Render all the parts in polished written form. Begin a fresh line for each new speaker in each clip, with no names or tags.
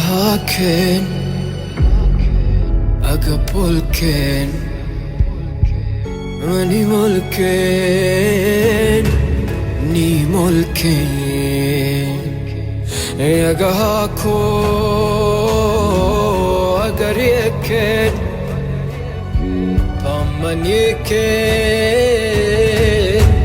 haken aga pulken mani mulken ni mulken aga hako aga reken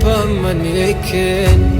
pamaniken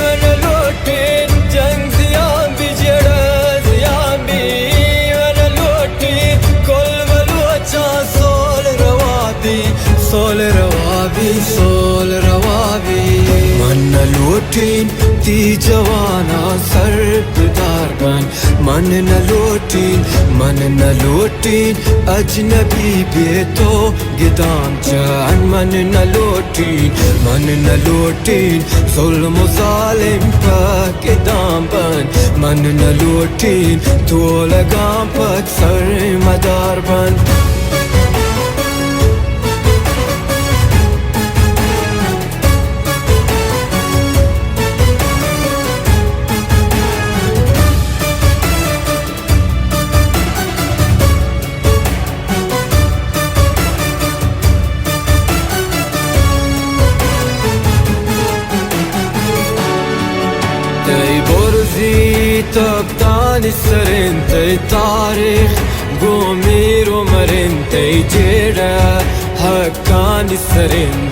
وانا لوٹین جنگ زیان بھی جڑا زیان بھی وانا لوٹین کل بلوچا سول روابی من لوٹین تی جوانا سر داربن من لوٹین اجنبی بیتو گدام جان من لوٹین ظلم و ظالم پاک گدام بن من لوٹین تو لگام پاک سر مدار بن تي برزي تبطان السرين تي تاريخ قومير ومرين تي جيرا هكان السرين